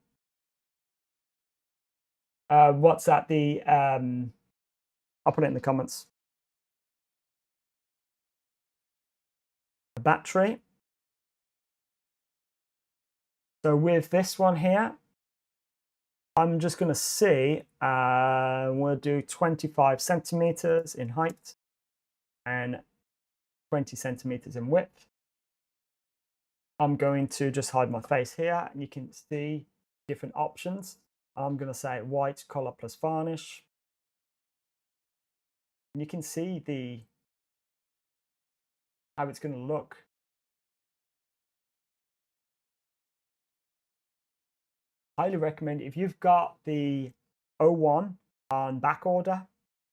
What's that? I'll put it in the comments. The battery. So with this one here, I'm just going to see, we'll do 25 centimeters in height and 20 centimeters in width. I'm going to just hide my face here and you can see different options. I'm going to say white color plus varnish. And you can see how it's going to look. Highly recommend, if you've got the 01 on back order,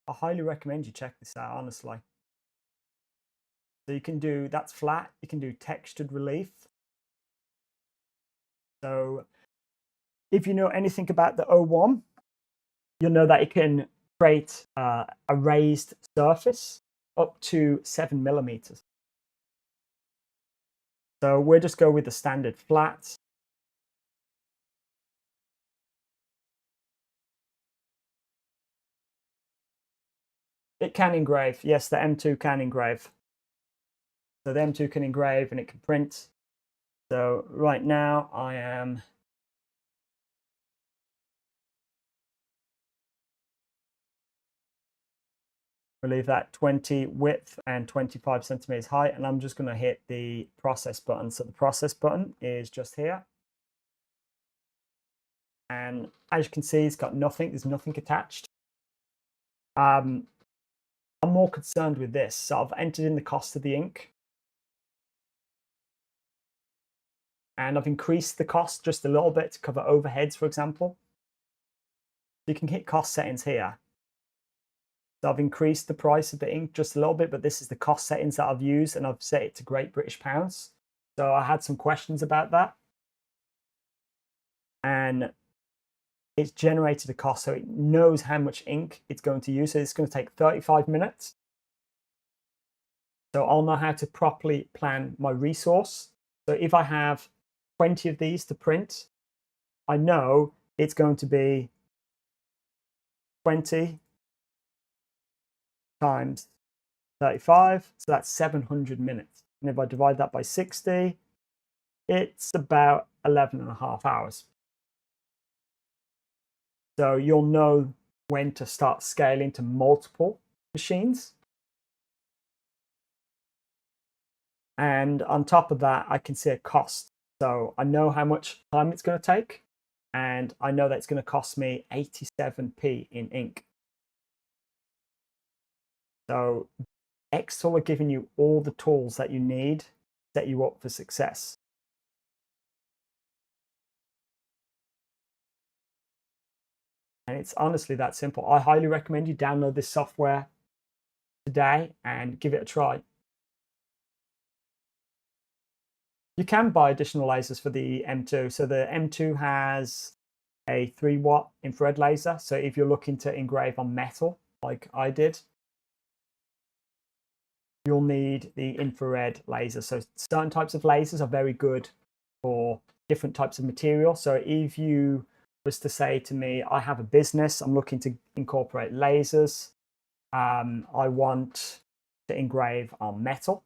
I highly recommend you check this out, honestly. So you can do, that's flat, you can do textured relief. So if you know anything about the 01, you'll know that it can create a raised surface up to 7 millimeters. So we'll just go with the standard flat. It can engrave. Yes, the M2 can engrave. So the M2 can engrave and it can print. So right now I am we'll leave that 20 width and 25 centimeters height, and I'm just going to hit the process button. So the process button is just here. And as you can see, it's got nothing, there's nothing attached. I'm more concerned with this. So I've entered in the cost of the ink. And I've increased the cost just a little bit to cover overheads, for example. You can hit cost settings here. So I've increased the price of the ink just a little bit, but this is the cost settings that I've used, and I've set it to Great British Pounds. So I had some questions about that. And it's generated a cost, so it knows how much ink it's going to use. So it's going to take 35 minutes. So I'll know how to properly plan my resource. So if I have 20 of these to print, I know it's going to be 20 times 35, so that's 700 minutes. And if I divide that by 60, it's about 11.5 hours. So you'll know when to start scaling to multiple machines. And on top of that, I can see a cost. So I know how much time it's going to take, and I know that it's going to cost me 87p in ink. So xTool are giving you all the tools that you need to set you up for success. And it's honestly that simple. I highly recommend you download this software today and give it a try. You can buy additional lasers for the M2. So the M2 has a 3-watt infrared laser. So if you're looking to engrave on metal, like I did, you'll need the infrared laser. So certain types of lasers are very good for different types of material. So if you was to say to me, I have a business, I'm looking to incorporate lasers, I want to engrave on metal,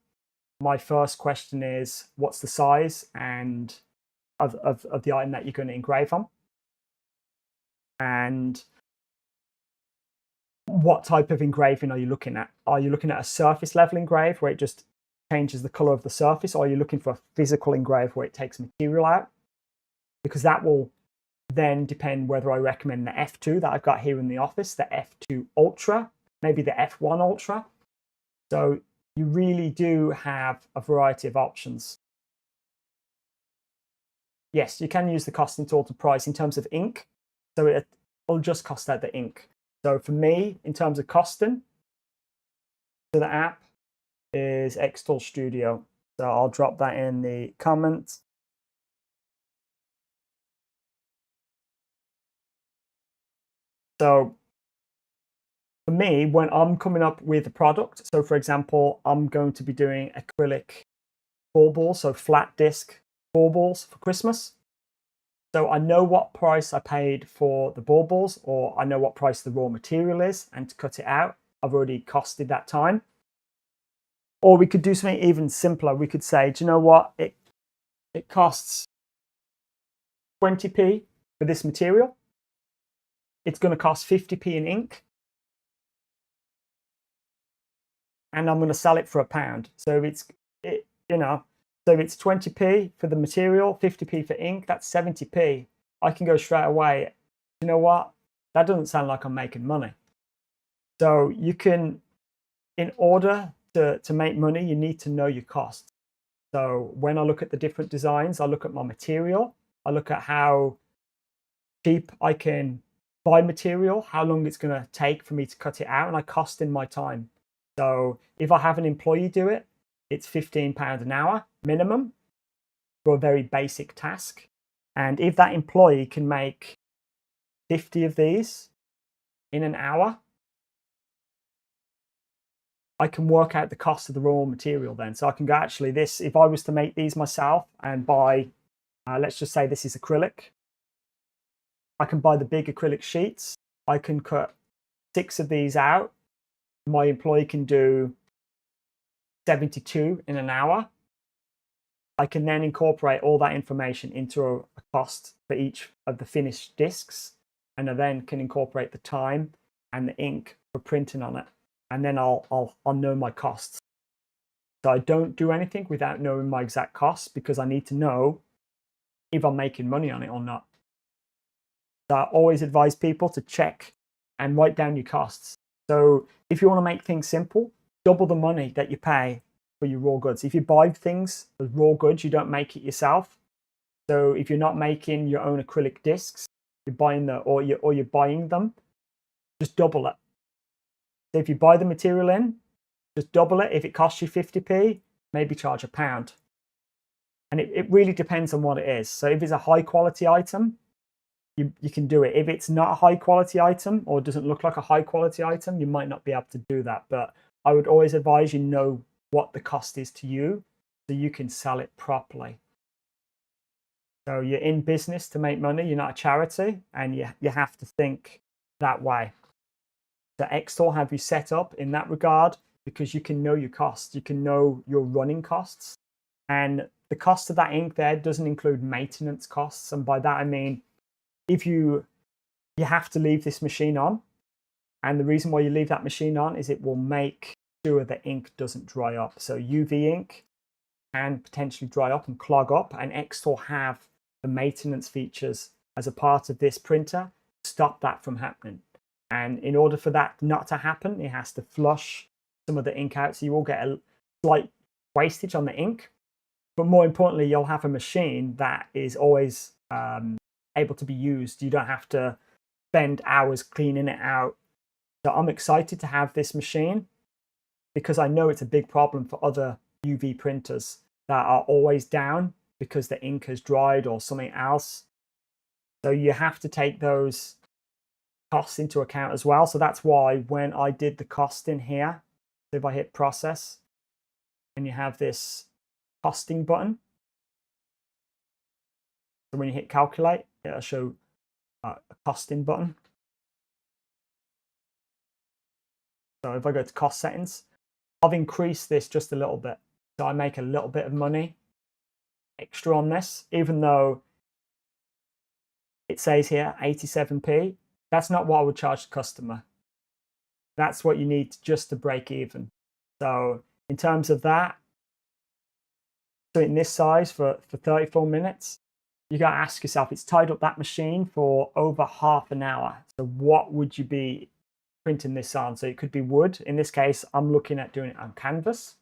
my first question is, what's the size and of the item that you're going to engrave on? And what type of engraving are you looking at? Are you looking at a surface level engrave where it just changes the color of the surface, or are you looking for a physical engrave where it takes material out? Because that will then depend whether I recommend the F2 that I've got here in the office, the F2 Ultra, maybe the F1 Ultra. So you really do have a variety of options. Yes, you can use the costing tool to price in terms of ink. So it'll just cost out the ink. So for me, in terms of costing, so the app is xTool Studio. So I'll drop that in the comments. So for me, when I'm coming up with a product, so for example, I'm going to be doing acrylic baubles, so flat disc baubles for Christmas. So I know what price I paid for the baubles, or I know what price the raw material is, and to cut it out, I've already costed that time. Or we could do something even simpler. We could say, do you know what? It costs 20p for this material. It's going to cost 50p in ink. And I'm going to sell it for £1. So so it's 20p for the material, 50p for ink, that's 70p. I can go straight away you know what? That doesn't sound like I'm making money. So you can, in order to make money, you need to know your costs. So when I look at the different designs, I look at my material, I look at how cheap I can buy material, how long it's going to take for me to cut it out, and I cost in my time. So if I have an employee do it, it's £15 an hour minimum for a very basic task. And if that employee can make 50 of these in an hour, I can work out the cost of the raw material then. So I can go, actually, this, if I was to make these myself and buy, let's just say this is acrylic, I can buy the big acrylic sheets. I can cut 6 of these out. My employee can do 72 in an hour. I can then incorporate all that information into a cost for each of the finished discs, and I then can incorporate the time and the ink for printing on it, and then I'll know my costs. So I don't do anything without knowing my exact costs, because I need to know if I'm making money on it or not. So I always advise people to check and write down your costs. So if you want to make things simple, double the money that you pay for your raw goods. If you buy things as raw goods, you don't make it yourself. So if you're not making your own acrylic discs, you're buying or you're buying them, just double it. So if you buy the material in, just double it. If it costs you 50p, maybe charge £1. And it really depends on what it is. So if it's a high quality item, you can do it. If it's not a high quality item or doesn't look like a high quality item, you might not be able to do that. But I would always advise you know what the cost is to you so you can sell it properly. So you're in business to make money, you're not a charity, and you have to think that way. So xTool have you set up in that regard because you can know your costs, you can know your running costs. And the cost of that ink there doesn't include maintenance costs. And by that I mean, if you have to leave this machine on, and the reason why you leave that machine on is it will make sure the ink doesn't dry up. So UV ink can potentially dry up and clog up, and xTool have the maintenance features as a part of this printer to stop that from happening. And in order for that not to happen, it has to flush some of the ink out, so you will get a slight wastage on the ink. But more importantly, you'll have a machine that is always able to be used. You don't have to spend hours cleaning it out. So I'm excited to have this machine because I know it's a big problem for other UV printers that are always down because the ink has dried or something else. So you have to take those costs into account as well. So that's why when I did the costing here, if I hit process and you have this costing button, so when you hit calculate, it'll show a costing button. So if I go to cost settings, I've increased this just a little bit. So I make a little bit of money extra on this, even though it says here 87p. That's not what I would charge the customer. That's what you need just to break even. So in terms of that, so in this size for 34 minutes, you got to ask yourself, it's tied up that machine for over half an hour. So what would you be printing this on? So it could be wood. In this case, I'm looking at doing it on canvas.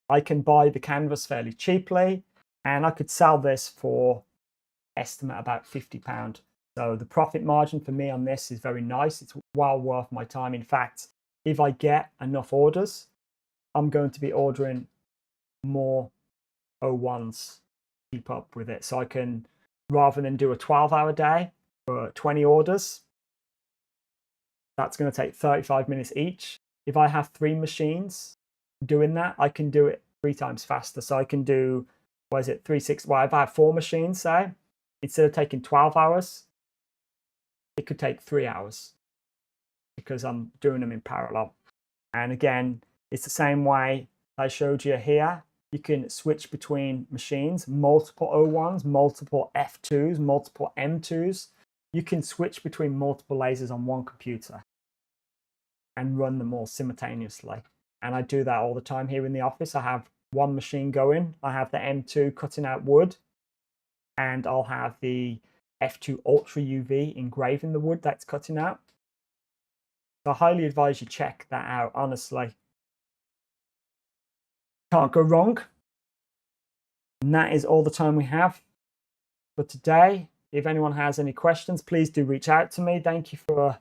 I can buy the canvas fairly cheaply, and I could sell this for estimate about £50. So the profit margin for me on this is very nice. It's well worth my time. In fact, if I get enough orders, I'm going to be ordering more O1s to keep up with it. So I can, rather than do a 12-hour day for 20 orders, that's going to take 35 minutes each. If I have 3 machines doing that, I can do it 3 times faster. So I can do, what is it, 3, 6, well, if I have 4 machines, say, instead of taking 12 hours, it could take 3 hours because I'm doing them in parallel. And again, it's the same way I showed you here. You can switch between machines, multiple O1s, multiple F2s, multiple M2s. You can switch between multiple lasers on one computer and run them all simultaneously. And I do that all the time here in the office. I have one machine going. I have the M2 cutting out wood, and I'll have the F2 Ultra UV engraving the wood that's cutting out. So I highly advise you check that out, honestly. Can't go wrong. And that is all the time we have for today. If anyone has any questions, please do reach out to me. Thank you for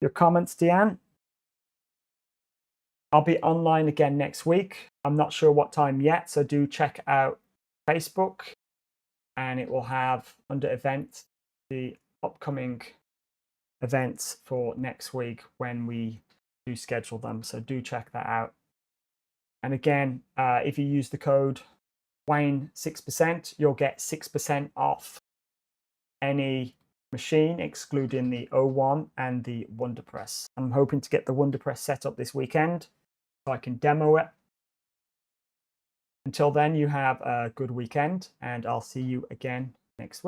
your comments, Deanne. I'll be online again next week. I'm not sure what time yet, so do check out Facebook, and it will have under events the upcoming events for next week when we do schedule them. So do check that out. And again, if you use the code Wayne 6%, you'll get 6% off any machine, excluding the O1 and the Wonderpress. I'm hoping to get the Wonderpress set up this weekend so I can demo it. Until then, you have a good weekend, and I'll see you again next week.